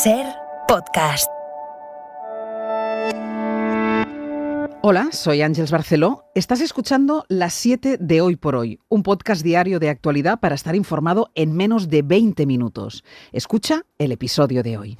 SER Podcast. Hola, soy Ángeles Barceló. Estás escuchando Las 7 de Hoy por Hoy, un podcast diario de actualidad para estar informado en menos de 20 minutos. Escucha el episodio de hoy.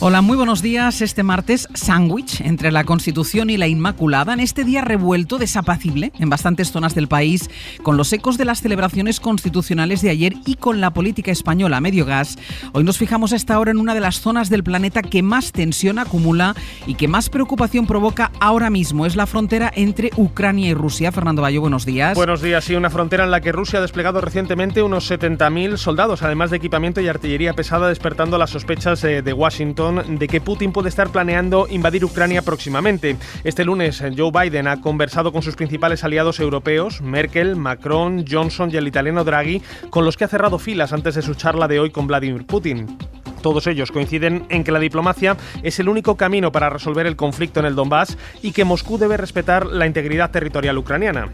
Hola, muy buenos días. Este martes, sándwich entre la Constitución y la Inmaculada, en este día revuelto, desapacible en bastantes zonas del país, con los ecos de las celebraciones constitucionales de ayer y con la política española a medio gas. Hoy nos fijamos a esta hora en una de las zonas del planeta que más tensión acumula y que más preocupación provoca ahora mismo. Es la frontera entre Ucrania y Rusia. Fernando Bayo, buenos días. Buenos días. Sí, una frontera en la que Rusia ha desplegado recientemente unos 70.000 soldados, además de equipamiento y artillería pesada, despertando las sospechas de Washington de que Putin puede estar planeando invadir Ucrania próximamente. Este lunes, Joe Biden ha conversado con sus principales aliados europeos, Merkel, Macron, Johnson y el italiano Draghi, con los que ha cerrado filas antes de su charla de hoy con Vladimir Putin. Todos ellos coinciden en que la diplomacia es el único camino para resolver el conflicto en el Donbass y que Moscú debe respetar la integridad territorial ucraniana.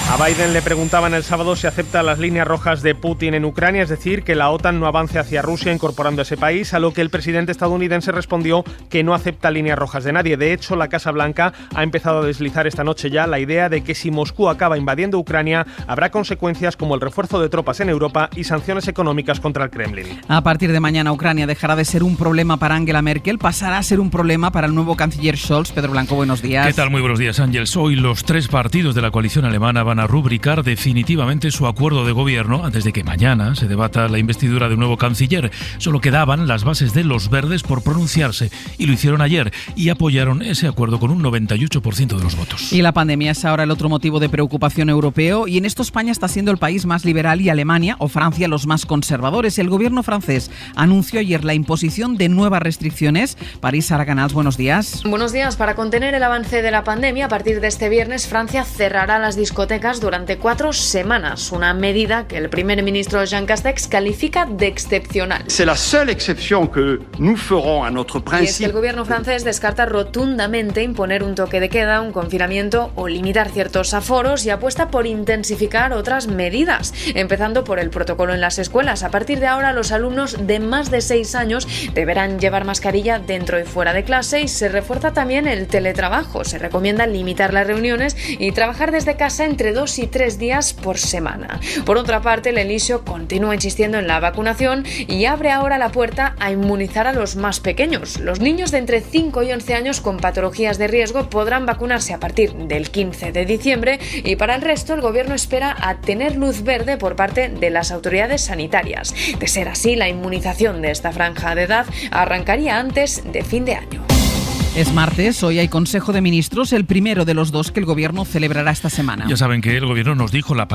A Biden le preguntaban el sábado si acepta las líneas rojas de Putin en Ucrania, es decir, que la OTAN no avance hacia Rusia incorporando ese país, a lo que el presidente estadounidense respondió que no acepta líneas rojas de nadie. De hecho, la Casa Blanca ha empezado a deslizar esta noche ya la idea de que si Moscú acaba invadiendo Ucrania, habrá consecuencias como el refuerzo de tropas en Europa y sanciones económicas contra el Kremlin. A partir de mañana, Ucrania dejará de ser un problema para Angela Merkel, pasará a ser un problema para el nuevo canciller Scholz. Pedro Blanco, buenos días. ¿Qué tal? Muy buenos días, Ángeles. Hoy los tres partidos de la coalición alemana van a rubricar definitivamente su acuerdo de gobierno antes de que mañana se debata la investidura de un nuevo canciller. Solo quedaban las bases de los verdes por pronunciarse y lo hicieron ayer y apoyaron ese acuerdo con un 98% de los votos. Y la pandemia es ahora el otro motivo de preocupación europeo, y en esto España está siendo el país más liberal y Alemania o Francia los más conservadores. El gobierno francés anunció ayer la imposición de nuevas restricciones. París Aracanals, buenos días. Buenos días. Para contener el avance de la pandemia, a partir de este viernes Francia cerrará las discotecas durante 4 semanas, una medida que el primer ministro Jean Castex califica de excepcional. C'est la seule exception que nous ferons à notre principe. Y es que el gobierno francés descarta rotundamente imponer un toque de queda, un confinamiento o limitar ciertos aforos, y apuesta por intensificar otras medidas, empezando por el protocolo en las escuelas. A partir de ahora, los alumnos de más de 6 años deberán llevar mascarilla dentro y fuera de clase, y se refuerza también el teletrabajo. Se recomienda limitar las reuniones y trabajar desde casa entre 2 y 3 días por semana. Por otra parte, el Elíseo continúa insistiendo en la vacunación y abre ahora la puerta a inmunizar a los más pequeños. Los niños de entre 5 y 11 años con patologías de riesgo podrán vacunarse a partir del 15 de diciembre, y para el resto el gobierno espera a tener luz verde por parte de las autoridades sanitarias. De ser así, la inmunización de esta franja de edad arrancaría antes de fin de año. Es martes, hoy hay Consejo de Ministros, el primero de los 2 que el Gobierno celebrará esta semana. Ya saben que el Gobierno nos dijo la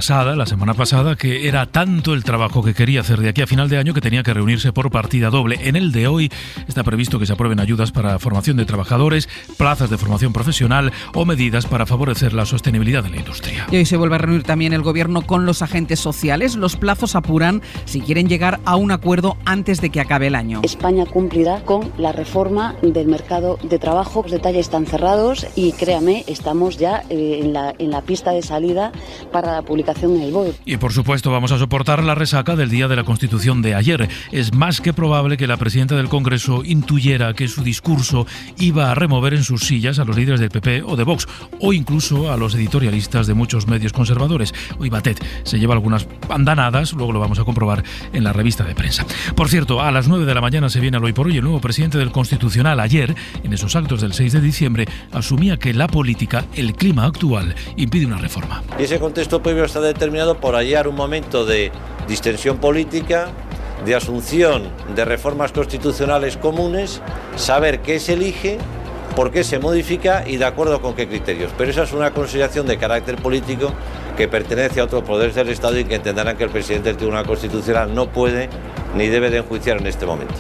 semana pasada, que era tanto el trabajo que quería hacer de aquí a final de año que tenía que reunirse por partida doble. En el de hoy está previsto que se aprueben ayudas para formación de trabajadores, plazas de formación profesional o medidas para favorecer la sostenibilidad de la industria. Y hoy se vuelve a reunir también el Gobierno con los agentes sociales. Los plazos apuran si quieren llegar a un acuerdo antes de que acabe el año. España cumplirá con la reforma del mercado de trabajo. Los detalles están cerrados y créame, estamos ya en la pista de salida para la publicación en el BOE. Y por supuesto vamos a soportar la resaca del día de la Constitución de ayer. Es más que probable que la presidenta del Congreso intuyera que su discurso iba a remover en sus sillas a los líderes del PP o de Vox, o incluso a los editorialistas de muchos medios conservadores. Hoy Batet se lleva algunas andanadas, luego lo vamos a comprobar en la revista de prensa. Por cierto, a las 9 de la mañana se viene al Hoy por Hoy el nuevo presidente del Constitucional. Ayer, en esos actos del 6 de diciembre, asumía que la política, el clima actual, impide una reforma. Y ese contexto previo está determinado por hallar un momento de distensión política, de asunción de reformas constitucionales comunes, saber qué se elige, por qué se modifica y de acuerdo con qué criterios. Pero esa es una consideración de carácter político que pertenece a otros poderes del Estado y que entenderán que el presidente del Tribunal Constitucional no puede ni debe de enjuiciar en este momento.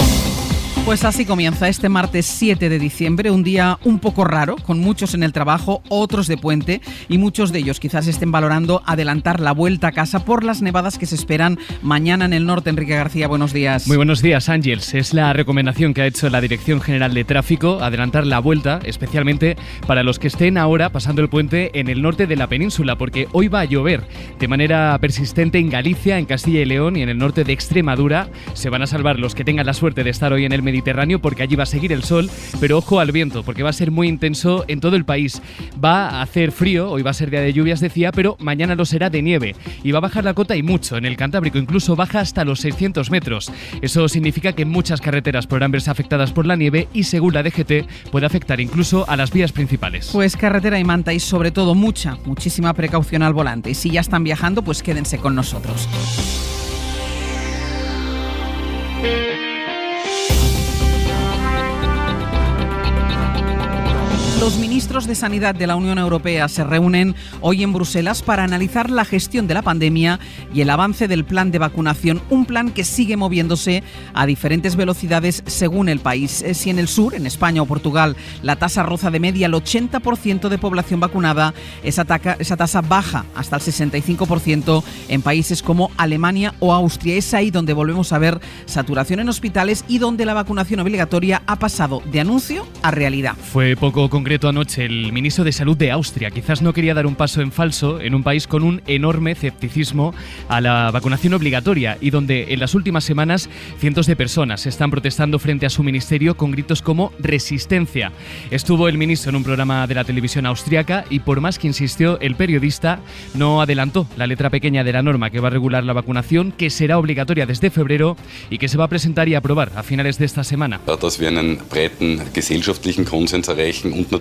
Pues así comienza este martes 7 de diciembre, un día un poco raro, con muchos en el trabajo, otros de puente y muchos de ellos quizás estén valorando adelantar la vuelta a casa por las nevadas que se esperan mañana en el norte. Enrique García, buenos días. Muy buenos días, Ángels. Es la recomendación que ha hecho la Dirección General de Tráfico, adelantar la vuelta, especialmente para los que estén ahora pasando el puente en el norte de la península, porque hoy va a llover de manera persistente en Galicia, en Castilla y León y en el norte de Extremadura. Se van a salvar los que tengan la suerte de estar hoy en el Mediterráneo, porque allí va a seguir el sol, pero ojo al viento, porque va a ser muy intenso en todo el país. Va a hacer frío, hoy va a ser día de lluvias, decía, pero mañana lo será de nieve y va a bajar la cota y mucho. En el Cantábrico incluso baja hasta los 600 metros. Eso significa que muchas carreteras podrán verse afectadas por la nieve y, según la DGT, puede afectar incluso a las vías principales. Pues carretera y manta y sobre todo muchísima precaución al volante. Y si ya están viajando, pues quédense con nosotros. Los ministros de Sanidad de la Unión Europea se reúnen hoy en Bruselas para analizar la gestión de la pandemia y el avance del plan de vacunación, un plan que sigue moviéndose a diferentes velocidades según el país. Si en el sur, en España o Portugal, la tasa roza de media el 80% de población vacunada, esa tasa baja hasta el 65% en países como Alemania o Austria. Es ahí donde volvemos a ver saturación en hospitales y donde la vacunación obligatoria ha pasado de anuncio a realidad. Fue poco concreto anoche el ministro de Salud de Austria. Quizás no quería dar un paso en falso en un país con un enorme escepticismo a la vacunación obligatoria y donde en las últimas semanas cientos de personas están protestando frente a su ministerio con gritos como resistencia. Estuvo el ministro en un programa de la televisión austriaca y, por más que insistió, el periodista no adelantó la letra pequeña de la norma que va a regular la vacunación, que será obligatoria desde febrero y que se va a presentar y aprobar a finales de esta semana.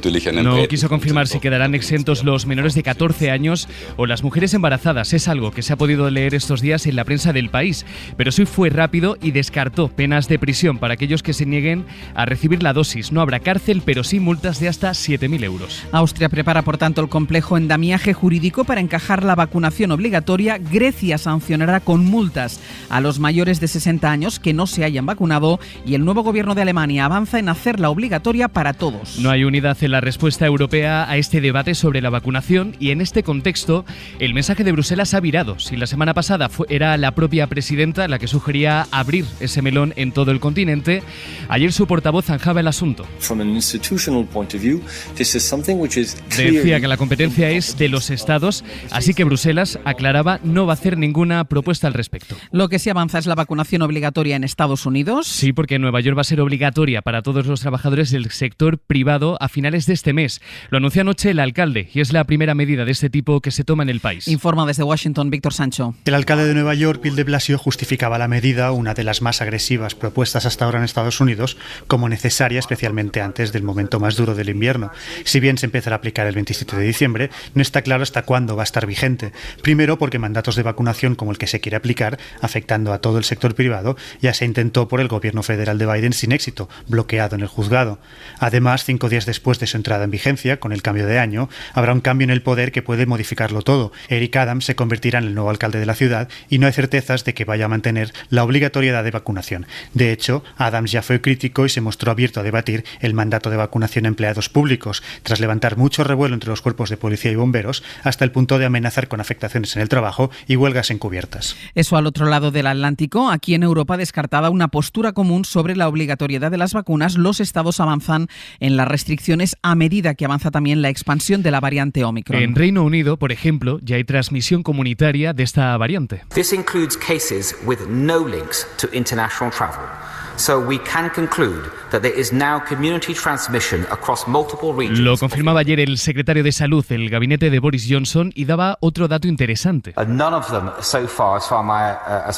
No quiso confirmar si quedarán exentos los menores de 14 años o las mujeres embarazadas. Es algo que se ha podido leer estos días en la prensa del país. Pero sí fue rápido y descartó penas de prisión para aquellos que se nieguen a recibir la dosis. No habrá cárcel, pero sí multas de hasta 7.000 euros. Austria prepara, por tanto, el complejo endamiaje jurídico para encajar la vacunación obligatoria. Grecia sancionará con multas a los mayores de 60 años que no se hayan vacunado y el nuevo gobierno de Alemania avanza en hacerla obligatoria para todos. No hay unidad en la respuesta europea a este debate sobre la vacunación y en este contexto el mensaje de Bruselas ha virado. Si la semana pasada era la propia presidenta la que sugería abrir ese melón en todo el continente, ayer su portavoz zanjaba el asunto. Decía que la competencia es de los estados, así que Bruselas, aclaraba, no va a hacer ninguna propuesta al respecto. Lo que sí avanza es la vacunación obligatoria en Estados Unidos. Sí, porque en Nueva York va a ser obligatoria para todos los trabajadores del sector privado a finales de este mes. Lo anunció anoche el alcalde y es la primera medida de este tipo que se toma en el país. Informa desde Washington, Víctor Sancho. El alcalde de Nueva York, Bill de Blasio, justificaba la medida, una de las más agresivas propuestas hasta ahora en Estados Unidos, como necesaria, especialmente antes del momento más duro del invierno. Si bien se empezará a aplicar el 27 de diciembre, no está claro hasta cuándo va a estar vigente. Primero, porque mandatos de vacunación como el que se quiere aplicar, afectando a todo el sector privado, ya se intentó por el gobierno federal de Biden sin éxito, bloqueado en el juzgado. Además, 5 días después de su entrada en vigencia, con el cambio de año, habrá un cambio en el poder que puede modificarlo todo. Eric Adams se convertirá en el nuevo alcalde de la ciudad y no hay certezas de que vaya a mantener la obligatoriedad de vacunación. De hecho, Adams ya fue crítico y se mostró abierto a debatir el mandato de vacunación a empleados públicos, tras levantar mucho revuelo entre los cuerpos de policía y bomberos, hasta el punto de amenazar con afectaciones en el trabajo y huelgas encubiertas. Eso al otro lado del Atlántico. Aquí en Europa, descartada una postura común sobre la obligatoriedad de las vacunas, los estados avanzan en las restricciones a medida que avanza también la expansión de la variante Omicron. En Reino Unido, por ejemplo, ya hay transmisión comunitaria de esta variante. This includes cases with no links to international travel. So we can conclude that there is now community transmission across multiple regions. Lo confirmaba ayer el secretario de Salud del gabinete de Boris Johnson y daba otro dato interesante. None of them so far, as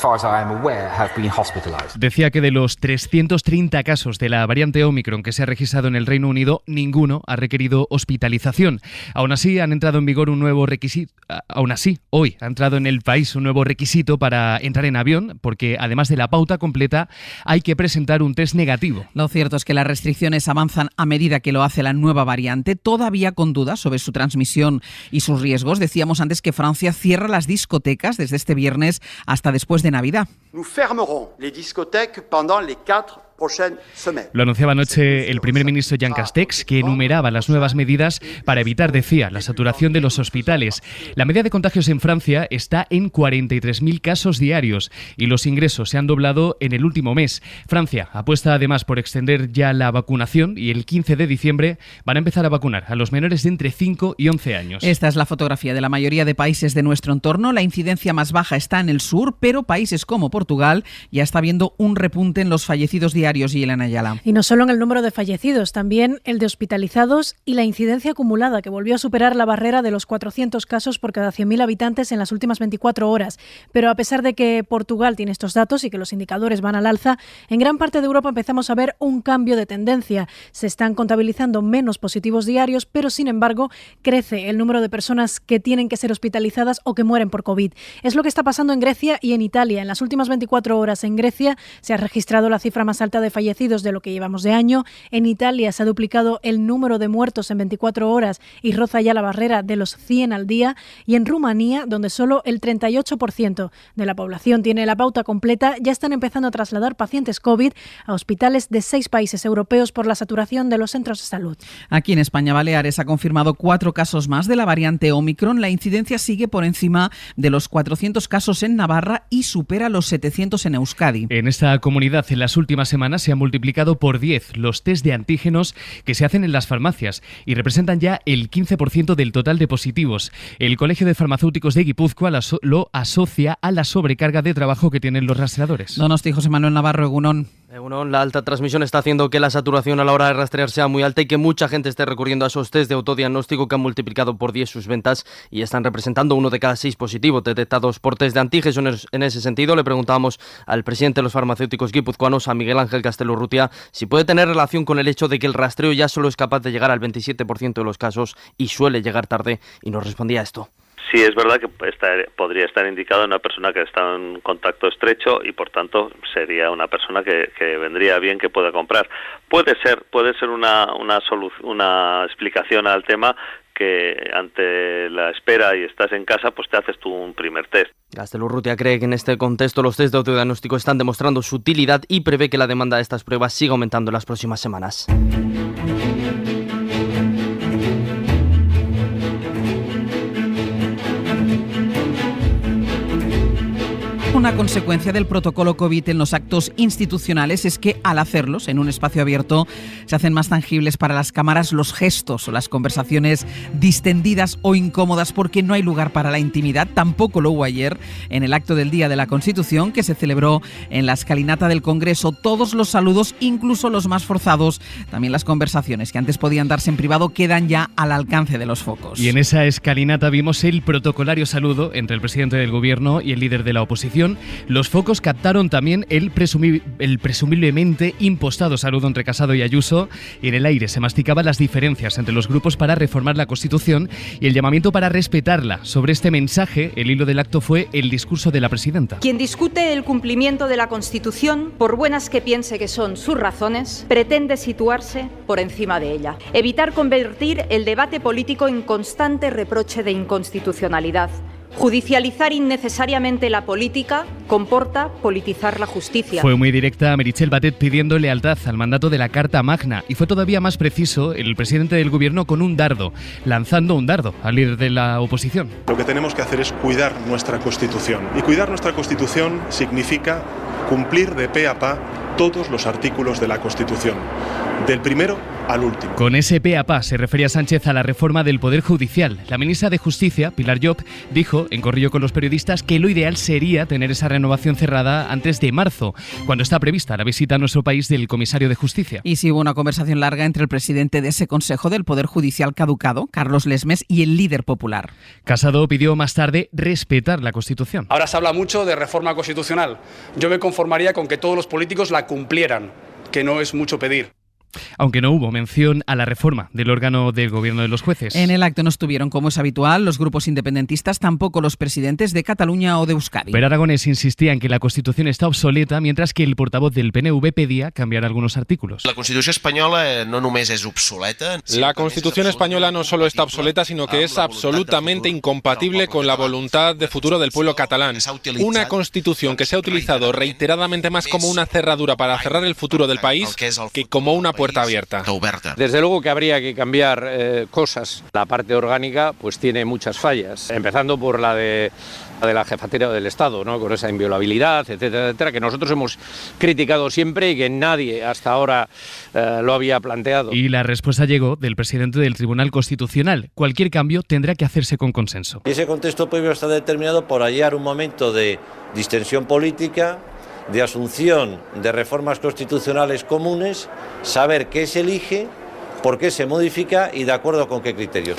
far as I am aware, have been hospitalized. Decía que de los 330 casos de la variante Omicron que se ha registrado en el Reino Unido, ninguno ha requerido hospitalización. Aún así, han entrado en vigor un nuevo requisito. Hoy ha entrado en el país un nuevo requisito para entrar en avión, porque además de la pauta completa, hay que presentar un test negativo. Lo cierto es que las restricciones avanzan a medida que lo hace la nueva variante, todavía con dudas sobre su transmisión y sus riesgos. Decíamos antes que Francia cierra las discotecas desde este viernes hasta después de Navidad. Nous fermerons les discothèques pendant les 4 Lo anunciaba anoche el primer ministro Jean Castex, que enumeraba las nuevas medidas para evitar, decía, la saturación de los hospitales. La media de contagios en Francia está en 43.000 casos diarios y los ingresos se han doblado en el último mes. Francia apuesta además por extender ya la vacunación y el 15 de diciembre van a empezar a vacunar a los menores de entre 5 y 11 años. Esta es la fotografía de la mayoría de países de nuestro entorno. La incidencia más baja está en el sur, pero países como Portugal ya está viendo un repunte en los fallecidos diarios. Y Elena Ayala. Y no solo en el número de fallecidos, también el de hospitalizados y la incidencia acumulada, que volvió a superar la barrera de los 400 casos por cada 100.000 habitantes en las últimas 24 horas. Pero a pesar de que Portugal tiene estos datos y que los indicadores van al alza, en gran parte de Europa empezamos a ver un cambio de tendencia. Se están contabilizando menos positivos diarios, pero sin embargo crece el número de personas que tienen que ser hospitalizadas o que mueren por COVID. Es lo que está pasando en Grecia y en Italia. En las últimas 24 horas en Grecia se ha registrado la cifra más alta de fallecidos de lo que llevamos de año. En Italia se ha duplicado el número de muertos en 24 horas y roza ya la barrera de los 100 al día. Y en Rumanía, donde solo el 38% de la población tiene la pauta completa, ya están empezando a trasladar pacientes COVID a hospitales de 6 países europeos por la saturación de los centros de salud. Aquí en España, Baleares ha confirmado 4 casos más de la variante Omicron. La incidencia sigue por encima de los 400 casos en Navarra y supera los 700 en Euskadi. En esta comunidad, en las últimas semanas se han multiplicado por 10 los test de antígenos que se hacen en las farmacias y representan ya el 15% del total de positivos. El Colegio de Farmacéuticos de Guipúzcoa lo asocia a la sobrecarga de trabajo que tienen los rastreadores. Donosti, José Manuel Navarro, Egunon. La alta transmisión está haciendo que la saturación a la hora de rastrear sea muy alta y que mucha gente esté recurriendo a esos test de autodiagnóstico que han multiplicado por 10 sus ventas y están representando 1 de cada 6 positivos detectados por test de antígenos. En ese sentido, le preguntábamos al presidente de los farmacéuticos guipuzcoanos, a Miguel Ángel Castelo Urrutia, si puede tener relación con el hecho de que el rastreo ya solo es capaz de llegar al 27% de los casos y suele llegar tarde, y nos respondía esto. Sí, es verdad que podría estar indicado en una persona que está en contacto estrecho y por tanto sería una persona que vendría bien que pueda comprar. Puede ser una explicación al tema que ante la espera y estás en casa, pues te haces tú un primer test. Castelo Urrutia cree que en este contexto los test de autodiagnóstico están demostrando su utilidad y prevé que la demanda de estas pruebas siga aumentando en las próximas semanas. Una consecuencia del protocolo COVID en los actos institucionales es que al hacerlos en un espacio abierto se hacen más tangibles para las cámaras los gestos o las conversaciones distendidas o incómodas porque no hay lugar para la intimidad. Tampoco lo hubo ayer en el acto del Día de la Constitución que se celebró en la escalinata del Congreso. Todos los saludos, incluso los más forzados, también las conversaciones que antes podían darse en privado, quedan ya al alcance de los focos. Y en esa escalinata vimos el protocolario saludo entre el presidente del gobierno y el líder de la oposición. Los focos captaron también el presumiblemente impostado saludo entre Casado y Ayuso, y en el aire se masticaban las diferencias entre los grupos para reformar la Constitución y el llamamiento para respetarla. Sobre este mensaje, el hilo del acto fue el discurso de la presidenta. Quien discute el cumplimiento de la Constitución, por buenas que piense que son sus razones, pretende situarse por encima de ella. Evitar convertir el debate político en constante reproche de inconstitucionalidad. Judicializar innecesariamente la política comporta politizar la justicia. Fue muy directa Meritxell Batet pidiendo lealtad al mandato de la Carta Magna y fue todavía más preciso el presidente del gobierno con un dardo, lanzando un dardo al líder de la oposición. Lo que tenemos que hacer es cuidar nuestra Constitución y cuidar nuestra Constitución significa cumplir de pe a pa todos los artículos de la Constitución, del primero al último. Con ese pe a pa se refería Sánchez a la reforma del Poder Judicial. La ministra de Justicia, Pilar Llop, dijo, en corrillo con los periodistas, que lo ideal sería tener esa renovación cerrada antes de marzo, cuando está prevista la visita a nuestro país del comisario de Justicia. Y sí hubo una conversación larga entre el presidente de ese Consejo del Poder Judicial caducado, Carlos Lesmes, y el líder popular. Casado pidió más tarde respetar la Constitución. Ahora se habla mucho de reforma constitucional. Yo me conformaría con que todos los políticos la cumplieran, que no es mucho pedir. Aunque no hubo mención a la reforma del órgano del gobierno de los jueces. En el acto no estuvieron, como es habitual, los grupos independentistas, tampoco los presidentes de Cataluña o de Euskadi. Pero Aragonés insistía en que la Constitución está obsoleta, mientras que el portavoz del PNV pedía cambiar algunos artículos. La Constitución española no només es obsoleta. La Constitución española no solo está obsoleta, sino que es absolutamente incompatible con la voluntad de futuro del pueblo catalán. Una Constitución que se ha utilizado reiteradamente más como una cerradura para cerrar el futuro del país que como una puerta abierta. Desde luego que habría que cambiar cosas. La parte orgánica pues tiene muchas fallas, empezando por la de la jefatura del Estado, ¿no? Con esa inviolabilidad, etcétera, etcétera, que nosotros hemos criticado siempre y que nadie hasta ahora lo había planteado. Y la respuesta llegó del presidente del Tribunal Constitucional. Cualquier cambio tendrá que hacerse con consenso. Y ese contexto previo está determinado por hallar un momento de distensión política, de asunción de reformas constitucionales comunes, saber qué se elige, por qué se modifica y de acuerdo con qué criterios.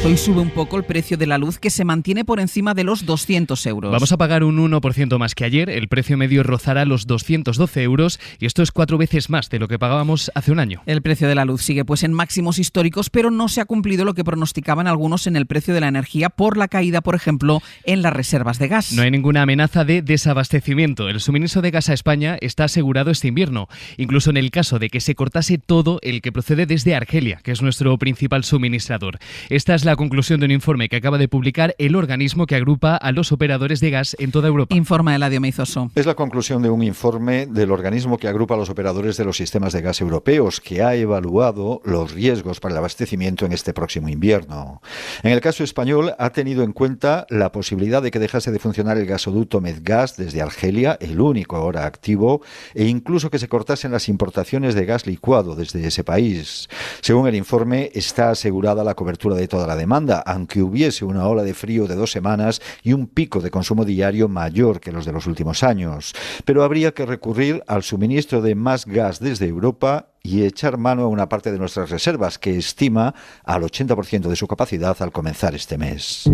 Hoy sube un poco el precio de la luz, que se mantiene por encima de los 200 euros. Vamos a pagar un 1% más que ayer. El precio medio rozará los 212 euros y esto es 4 veces más de lo que pagábamos hace un año. El precio de la luz sigue pues en máximos históricos, pero no se ha cumplido lo que pronosticaban algunos en el precio de la energía por la caída, por ejemplo, en las reservas de gas. No hay ninguna amenaza de desabastecimiento. El suministro de gas a España está asegurado este invierno, incluso en el caso de que se cortase todo el que procede desde Argelia, que es nuestro principal suministrador. Esta es la conclusión de un informe que acaba de publicar el organismo que agrupa a los operadores de gas en toda Europa. Informa Eladio Meizoso. Es la conclusión de un informe del organismo que agrupa a los operadores de los sistemas de gas europeos, que ha evaluado los riesgos para el abastecimiento en este próximo invierno. En el caso español ha tenido en cuenta la posibilidad de que dejase de funcionar el gasoducto Medgas desde Argelia, el único ahora activo, e incluso que se cortasen las importaciones de gas licuado desde ese país. Según el informe, está asegurada la cobertura de toda la demanda, aunque hubiese una ola de frío de 2 semanas y un pico de consumo diario mayor que los de los últimos años. Pero habría que recurrir al suministro de más gas desde Europa y echar mano a una parte de nuestras reservas, que estima al 80% de su capacidad al comenzar este mes.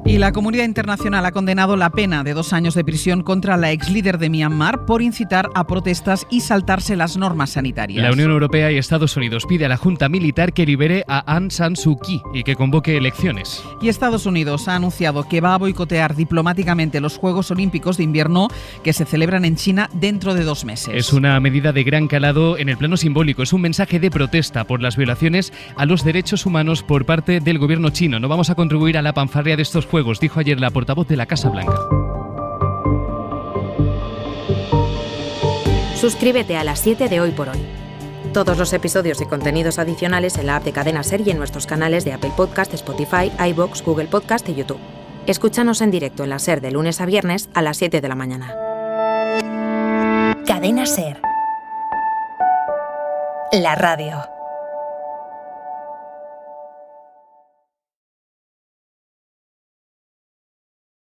Y la comunidad internacional ha condenado la pena de 2 años de prisión contra la ex líder de Myanmar por incitar a protestas y saltarse las normas sanitarias. La Unión Europea y Estados Unidos pide a la Junta Militar que libere a Aung San Suu Kyi y que convoque elecciones. Y Estados Unidos ha anunciado que va a boicotear diplomáticamente los Juegos Olímpicos de Invierno que se celebran en China dentro de 2 meses. Es una medida de gran calado en el plano simbólico. Es un mensaje de protesta por las violaciones a los derechos humanos por parte del gobierno chino. No vamos a contribuir a la panfarria de estos Juegos, dijo ayer la portavoz de la Casa Blanca. Suscríbete a las 7 de Hoy por Hoy. Todos los episodios y contenidos adicionales en la app de Cadena Ser y en nuestros canales de Apple Podcast, Spotify, iVoox, Google Podcast y YouTube. Escúchanos en directo en la Ser de lunes a viernes a las 7 de la mañana. Cadena Ser. La radio.